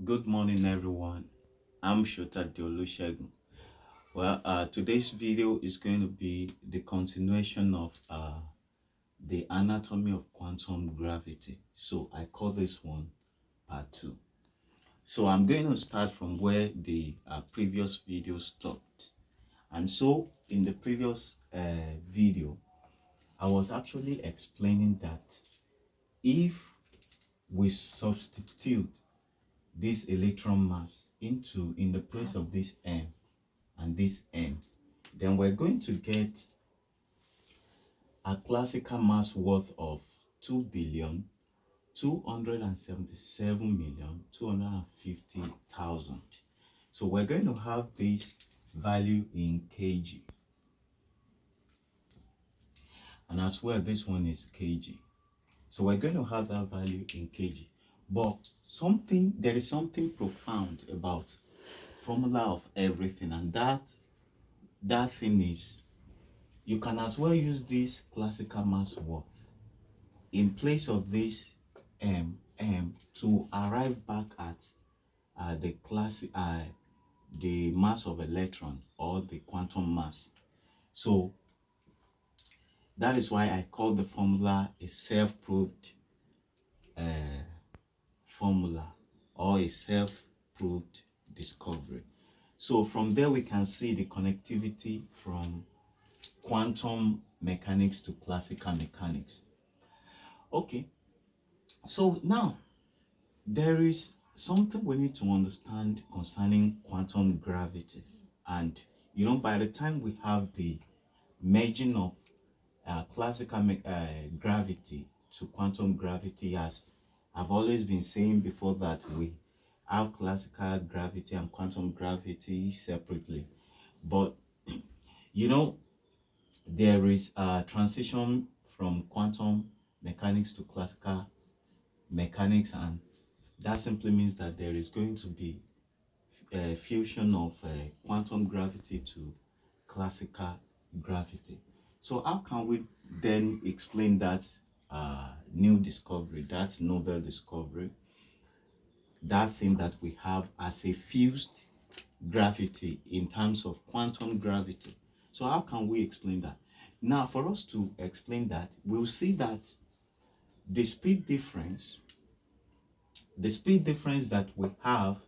Good morning, everyone. I'm Shota Deolusegun. Today's video is going to be the continuation of the anatomy of quantum gravity. So I call this one part 2. So I'm going to start from where the previous video stopped. And so in the previous video, I was actually explaining that if we substitute this electron mass in the place of this m and this m, then we're going to get a classical mass worth of 2,277,250,000. So we're going to have this value in kg, and as well this one is kg. So we're going to have that value in kg. But there is something profound about formula of everything, and that thing is you can as well use this classical mass worth in place of this m to arrive back at the mass of electron, or the quantum mass. So that is why I call the formula a self-proved uh, formula, or a self-proved discovery. So from there we can see the connectivity from quantum mechanics to classical mechanics. Okay, so now there is something we need to understand concerning quantum gravity. And by the time we have the merging of classical gravity to quantum gravity, as I've always been saying before, that we have classical gravity and quantum gravity separately. But there is a transition from quantum mechanics to classical mechanics, and that simply means that there is going to be a fusion of quantum gravity to classical gravity. So how can we then explain that new discovery, that novel discovery, that thing that we have as a fused gravity in terms of quantum gravity? So how can we explain that? Now, for us to explain that, we'll see that the speed difference, that we have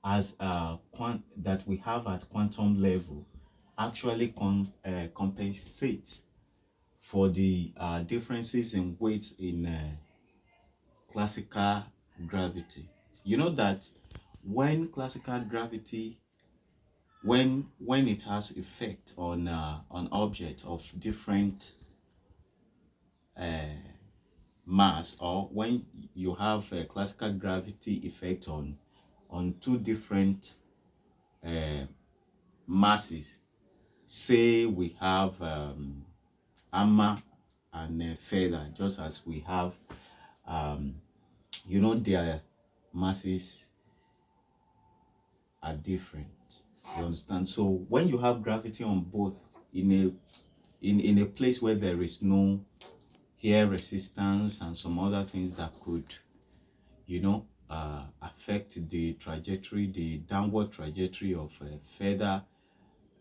that we have at quantum level, actually compensates for the differences in weight in classical gravity. You know that when classical gravity, when it has effect on object of different uh, mass, or when you have a classical gravity effect on two different uh, masses, say we have hammer and feather, just as we have um, their masses are different. You understand? So when you have gravity on both in a place where there is no air resistance and some other things that could affect the trajectory, the downward trajectory of feather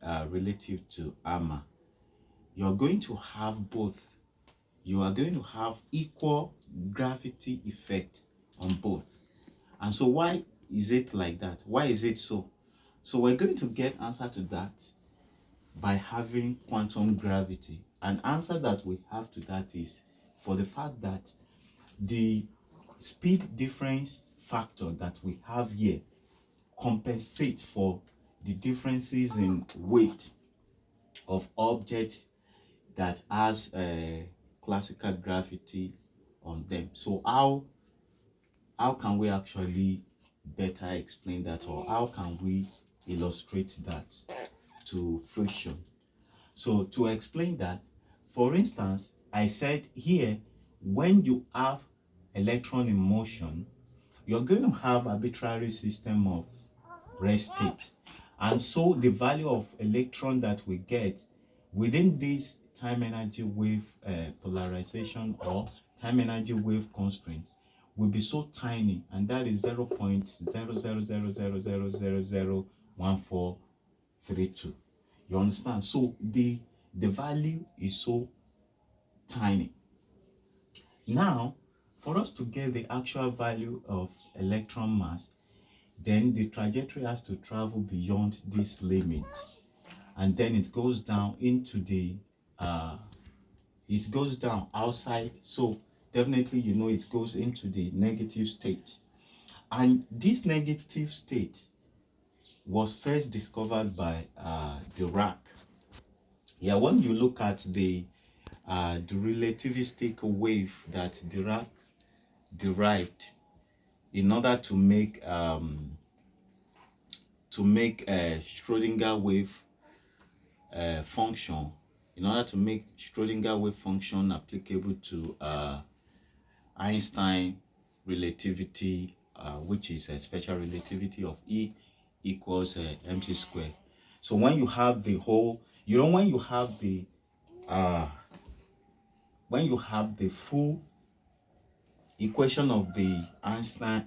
relative to hammer, you're going to have both. You are going to have equal gravity effect on both. And so why is it like that? Why is it so? So we're going to get answer to that by having quantum gravity. An answer that we have to that is for the fact that the speed difference factor that we have here compensates for the differences in weight of objects that has classical gravity on them. So how can we actually better explain that, or how can we illustrate that to friction? So to explain that, for instance, I said here, when you have electron in motion, you're going to have arbitrary system of rest state. And so the value of electron that we get within this time energy wave polarization, or time energy wave constraint, will be so tiny, and that is 0.00000001432. You understand? So the value is so tiny. Now, for us to get the actual value of electron mass, then the trajectory has to travel beyond this limit, and then it goes down into the it goes down outside. So definitely, it goes into the negative state. And this negative state was first discovered by Dirac. Yeah, when you look at the relativistic wave that Dirac derived in order to make a Schrodinger wave function, in order to make Schrodinger wave function applicable to Einstein relativity, which is a special relativity of E equals mc squared. So when you have the whole, when you have the full equation of the Einstein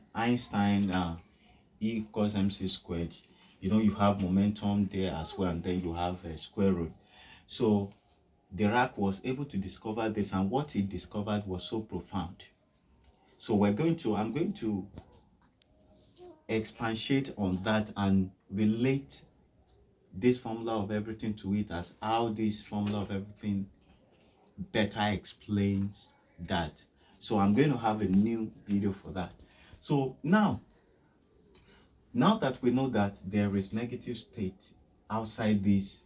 E equals mc squared, you have momentum there as well, and then you have a square root. So Dirac was able to discover this, and what he discovered was so profound. So I'm going to expatiate on that and relate this formula of everything to it, as how this formula of everything better explains that. So I'm going to have a new video for that. So now that we know that there is negative state outside this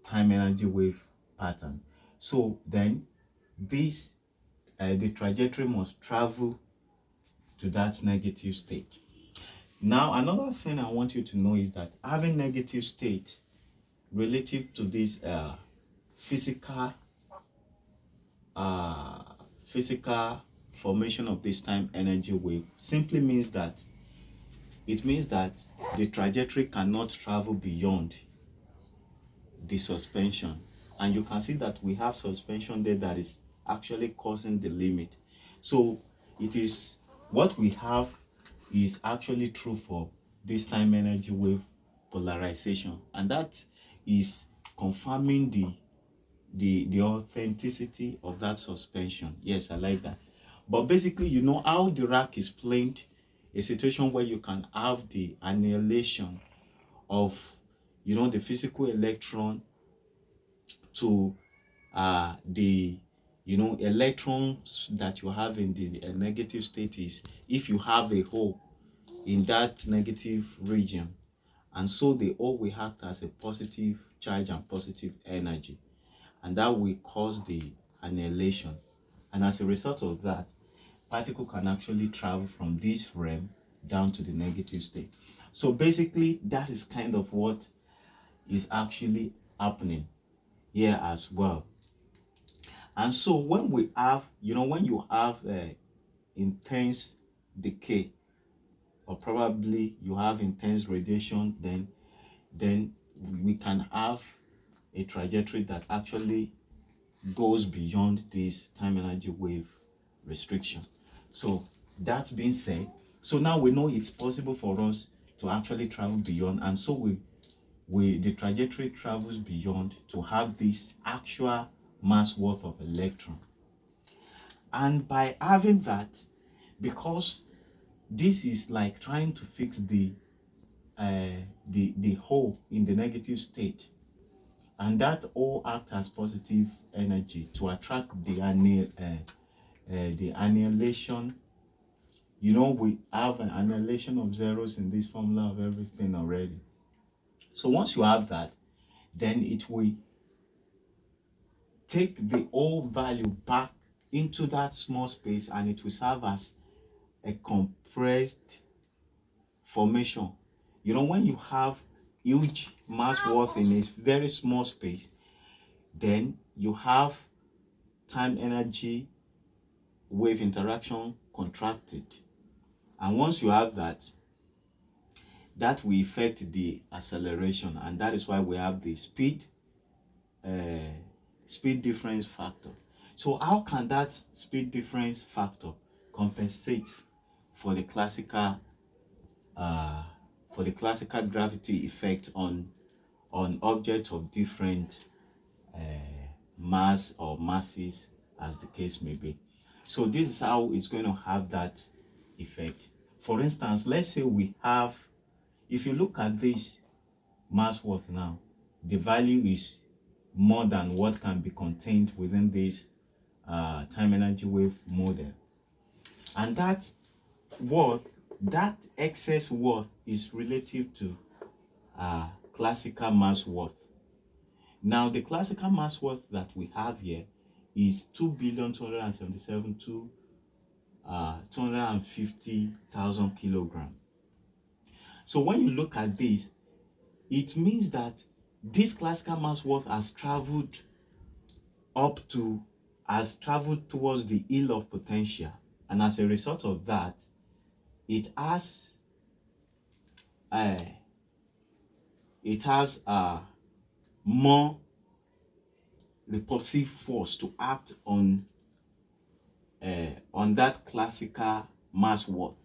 time energy wave pattern, so then this the trajectory must travel to that negative state. Now, another thing I want you to know is that having negative state relative to this physical formation of this time energy wave simply means that the trajectory cannot travel beyond the suspension, and you can see that we have suspension there that is actually causing the limit. So it is what we have is actually true for this time energy wave polarization, and that is confirming the authenticity of that suspension. Yes, I like that. But basically, how Dirac explained a situation where you can have the annihilation of the physical electron to the electrons that you have in the negative state is if you have a hole in that negative region, and so the hole will act as a positive charge and positive energy, and that will cause the annihilation. And as a result of that, particle can actually travel from this realm down to the negative state. So basically, that is kind of what is actually happening here as well. And so when we have, when you have intense decay, or probably you have intense radiation, then we can have a trajectory that actually goes beyond this time energy wave restriction. So that being said, so now we know it's possible for us to actually travel beyond, and so the trajectory travels beyond to have this actual mass worth of electron. And by having that, because this is like trying to fix the hole in the negative state, and that all act as positive energy to attract the annihilation. We have an annihilation of zeros in this formula of everything already. So once you have that, then it will take the whole value back into that small space, and it will serve as a compressed formation. When you have huge mass worth in a very small space, then you have time energy wave interaction contracted, and once you have that will affect the acceleration, and that is why we have the speed difference factor. So how can that speed difference factor compensate for the classical gravity effect on objects of different mass or masses, as the case may be. So this is how it's going to have that effect. For instance, let's say we have, if you look at this mass worth now, the value is more than what can be contained within this time energy wave model, and that worth, that excess worth, is relative to classical mass worth. Now the classical mass worth that we have here is 2,277,250,000 kilograms. So when you look at this, it means that this classical mass worth has traveled towards the hill of potential, and as a result of that, it has more repulsive force to act on that classical mass worth.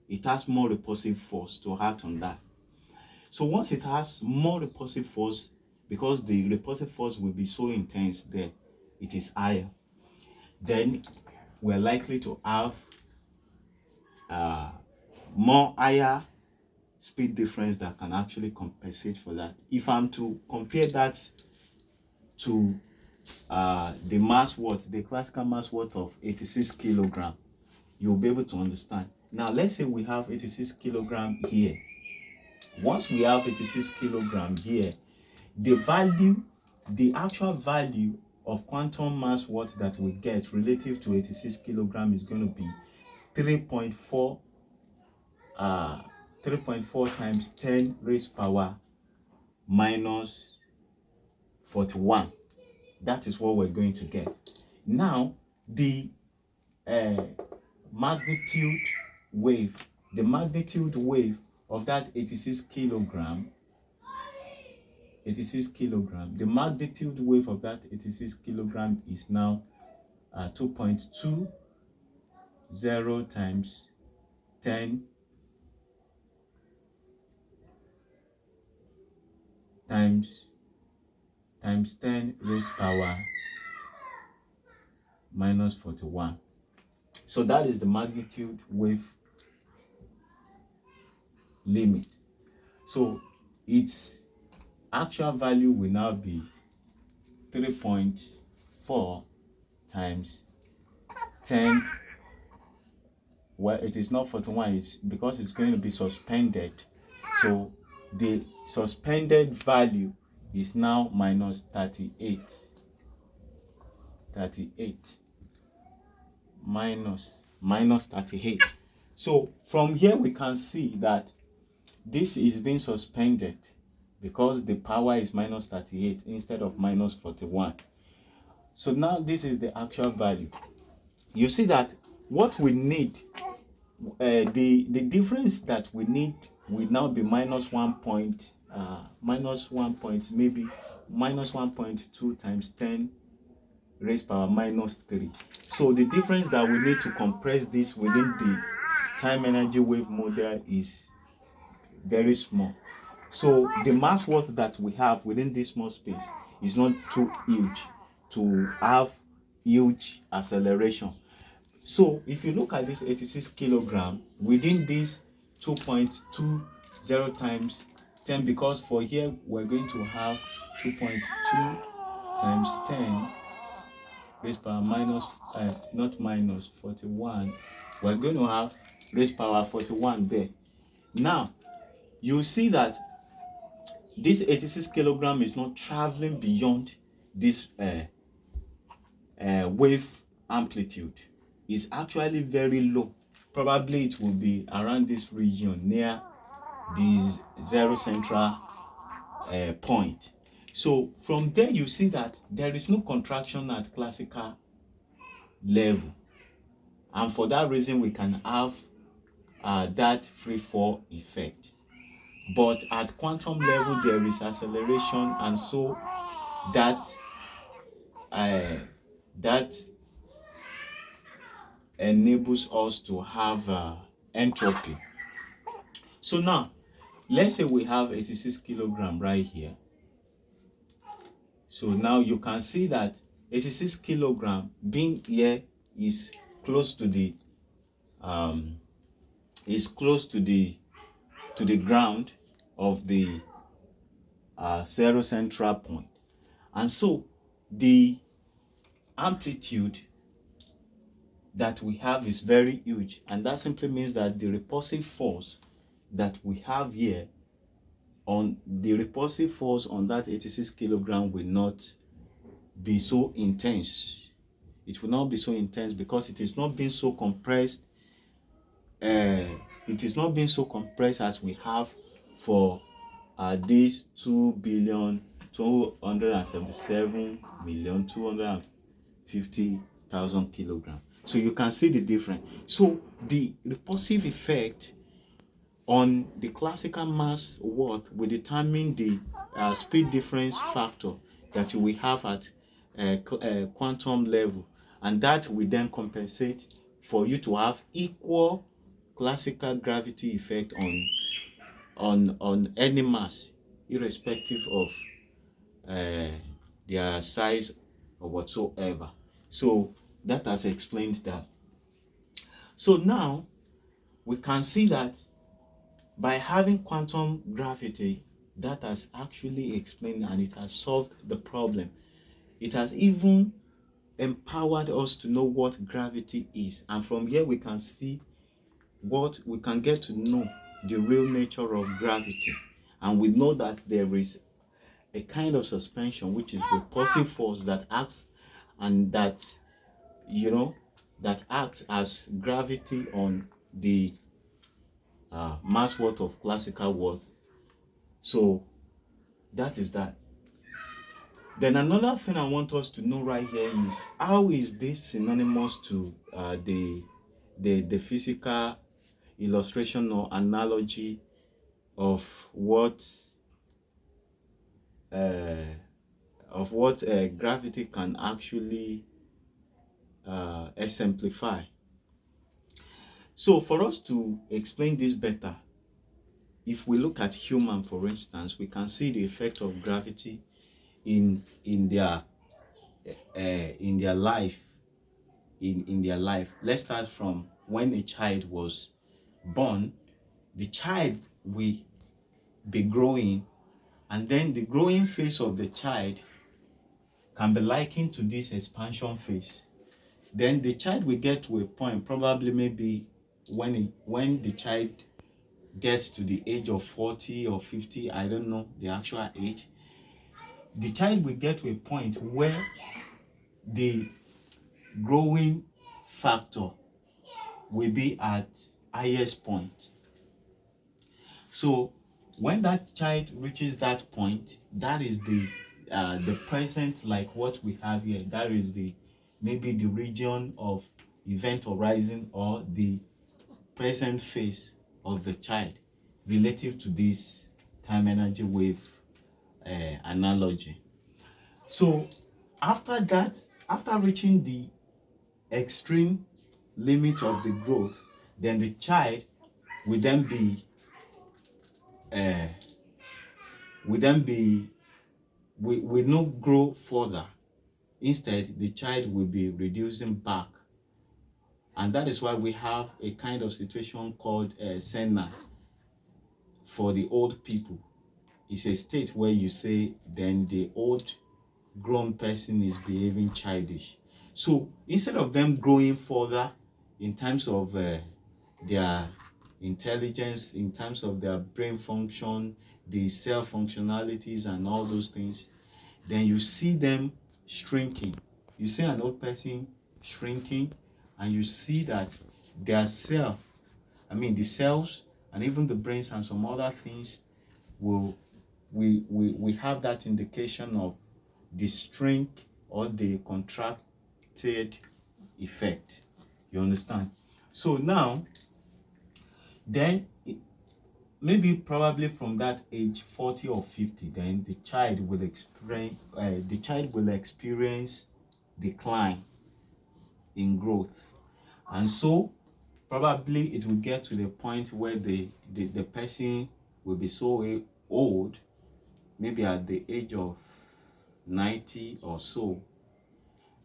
It has more repulsive force to act on that. So once it has more repulsive force, because the repulsive force will be so intense there, it is higher, then we're likely to have more higher speed difference that can actually compensate for that. If I'm to compare that to the mass worth, the classical mass worth of 86 kilogram, you'll be able to understand. Now let's say we have 86 kilogram here. Once we have 86 kilogram here, the actual value of quantum mass worth that we get relative to 86 kilogram is going to be 3.4 times 10 raised power minus 41. That is what we're going to get. Now the magnitude wave of that 86 kilogram, the magnitude wave of that 86 kilogram is now 2.20 times 10 times 10 raised power minus 41. So that is the magnitude wave limit. So its actual value will now be 3.4 times 10. Well, it is not 41, it's because it's going to be suspended. So the suspended value is now minus 38. Minus 38. So from here we can see that this is being suspended because the power is minus 38 instead of minus 41. So now this is the actual value. You see that what we need, the difference that we need will now be minus 1.2 times 10 raised power minus 3. So the difference that we need to compress this within the time energy wave model is very small. So the mass worth that we have within this small space is not too huge to have huge acceleration. So if you look at this 86 kilogram within this 2.20 times 10, because for here we're going to have 2.2 times 10 raised power minus not minus 41, we're going to have raised power 41 there. Now you see that this 86 kilogram is not traveling beyond this wave amplitude. Is actually very low. Probably it will be around this region near the zero central point. So from there you see that there is no contraction at classical level, and for that reason we can have that free fall effect. But at quantum level there is acceleration, and so that enables us to have entropy. So now, let's say we have 86 kilogram right here. So now you can see that 86 kilogram being here is close to the um, ground of the zero central point, and so the amplitude that we have is very huge, and that simply means that the repulsive force that we have here on that 86 kilogram will not be so intense. It will not be so intense because it is not being so compressed. It is not being so compressed as we have for this 2,277,250,000 kilograms. So you can see the difference. So the repulsive effect on the classical mass worth will determine the speed difference factor that you will have at quantum level, and that will then compensate for you to have equal classical gravity effect on any mass, irrespective of their size or whatsoever. So that has explained that. So now we can see that by having quantum gravity, that has actually explained and it has solved the problem. It has even empowered us to know what gravity is, and from here we can see what we can get to know the real nature of gravity, and we know that there is a kind of suspension which is repulsive force that acts, and that that acts as gravity on the mass worth of classical worth. So that is that. Then another thing I want us to know right here is, how is this synonymous to the physical illustration or analogy of what gravity can actually exemplify. So for us to explain this better, if we look at human, for instance, we can see the effect of gravity in their life. In their life, let's start from when a child was born. The child will be growing, and then the growing phase of the child can be likened to this expansion phase. Then the child will get to a point, probably maybe when the child gets to the age of 40 or 50, I don't know the actual age, the child will get to a point where the growing factor will be at highest point. So when that child reaches that point, that is the present, like what we have here. That is maybe the region of event horizon, or the present phase of the child relative to this time energy wave analogy. So after that, after reaching the extreme limit of the growth, then the child will then be will not grow further. Instead, the child will be reducing back, and that is why we have a kind of situation called senile for the old people. It's a state where you say then the old grown person is behaving childish. So instead of them growing further in terms of their intelligence, in terms of their brain function, the cell functionalities and all those things, then you see them shrinking. You see an old person shrinking, and you see that their the cells and even the brains and some other things will we have that indication of the shrink or the contracted effect. You understand? So now, then maybe probably from that age 40 or 50, then the child will experience decline in growth, And so probably it will get to the point where the person will be so old, maybe at the age of 90 or so.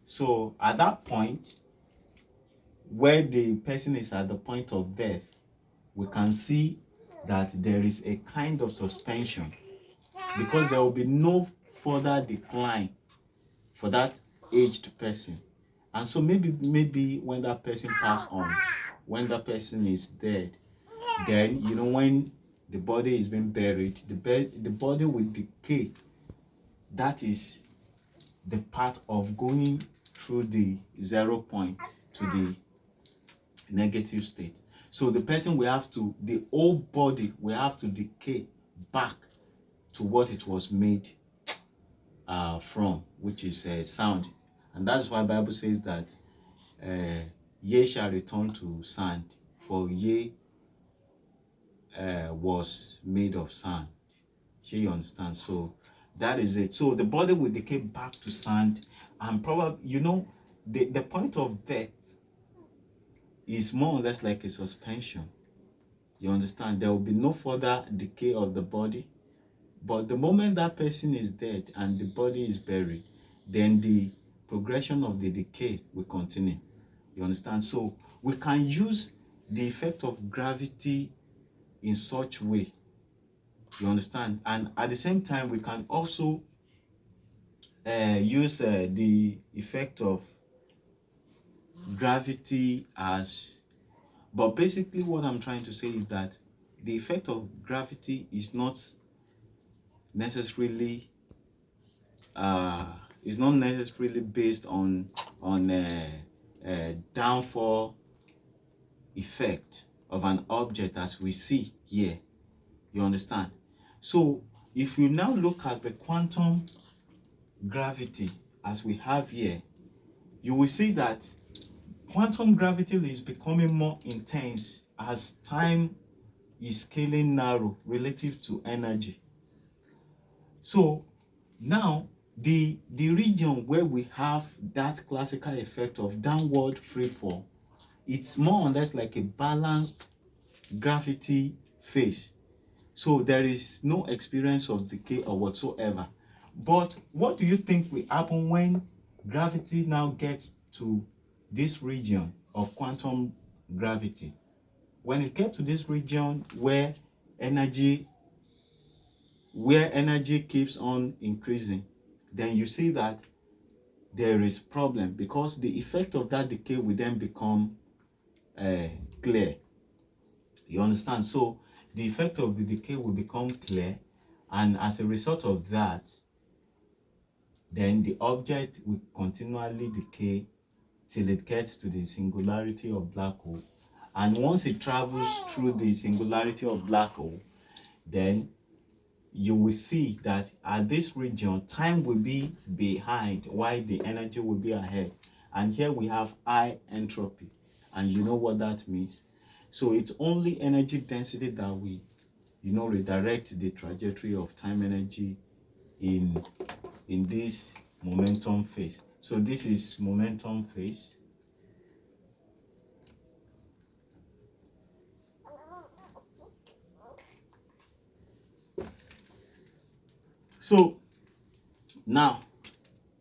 So at that point, where the person is at the point of death, we can see that there is a kind of suspension, because there will be no further decline for that aged person. And so maybe when that person pass on, when that person is dead, then when the body is being buried, the body will decay. That is the part of going through the 0 point to the negative state. So the person will have to, the whole body will have to decay back to what it was made from, which is sound. And that's why Bible says that ye shall return to sand, for ye was made of sand. You understand? So that is it. So the body will decay back to sand, and probably the point of death is more or less like a suspension. You understand? There will be no further decay of the body. But the moment that person is dead and the body is buried, then the progression of the decay will continue. You understand? So we can use the effect of gravity in such way. You understand? And at the same time, we can also use the effect of gravity as, but basically what I'm trying to say is that the effect of gravity is not necessarily based on downfall effect of an object as we see here. You understand? So if you now look at the quantum gravity as we have here, you will see that quantum gravity is becoming more intense as time is scaling narrow relative to energy. So now the region where we have that classical effect of downward free fall, it's more or less like a balanced gravity phase. So there is no experience of decay or whatsoever. But what do you think will happen when gravity now gets to this region of quantum gravity? When it gets to this region where energy keeps on increasing, then you see that there is problem, because the effect of that decay will then become clear. You understand? So the effect of the decay will become clear, and as a result of that, then the object will continually decay till it gets to the singularity of black hole. And once it travels through the singularity of black hole, then you will see that at this region, time will be behind while the energy will be ahead. And here we have high entropy. And you know what that means? So it's only energy density that will, redirect the trajectory of time energy in this momentum phase. So this is momentum phase. So now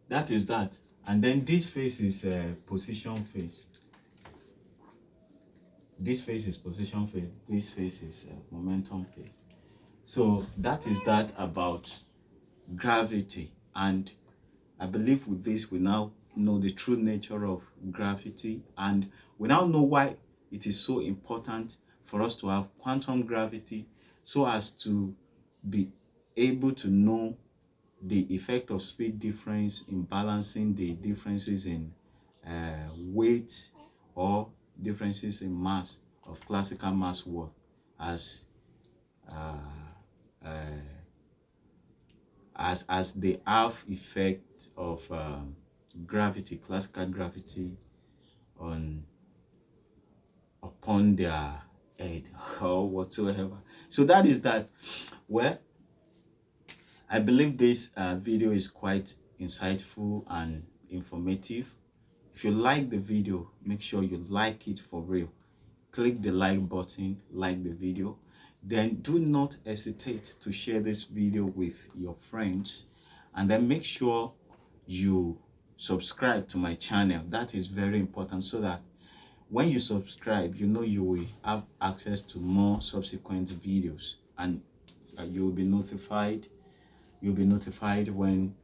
that is that, and then this phase is position phase. This phase is position phase. This phase is momentum phase. So that is that about gravity. And I believe with this we now know the true nature of gravity, and we now know why it is so important for us to have quantum gravity, so as to be able to know the effect of speed difference in balancing the differences in weight or differences in mass of classical mass work as uh, uh, as the half effect of gravity, classical gravity, on upon their head or whatsoever. So that is that. Well, I believe this video is quite insightful and informative. If you like the video, make sure you like it for real. Click the like button, like the video. Then do not hesitate to share this video with your friends, and then make sure you subscribe to my channel. That is very important, so that when you subscribe, you know you will have access to more subsequent videos, and you'll be notified when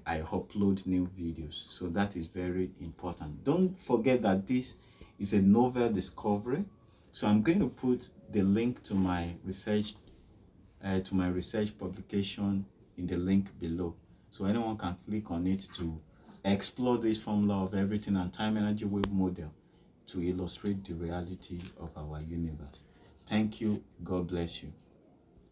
I upload new videos. So that is very important. Don't forget that this is a novel discovery. So I'm going to put the link to my research publication in the link below, so anyone can click on it to explore this formula of everything and time energy wave model to illustrate the reality of our universe. Thank you. God bless you.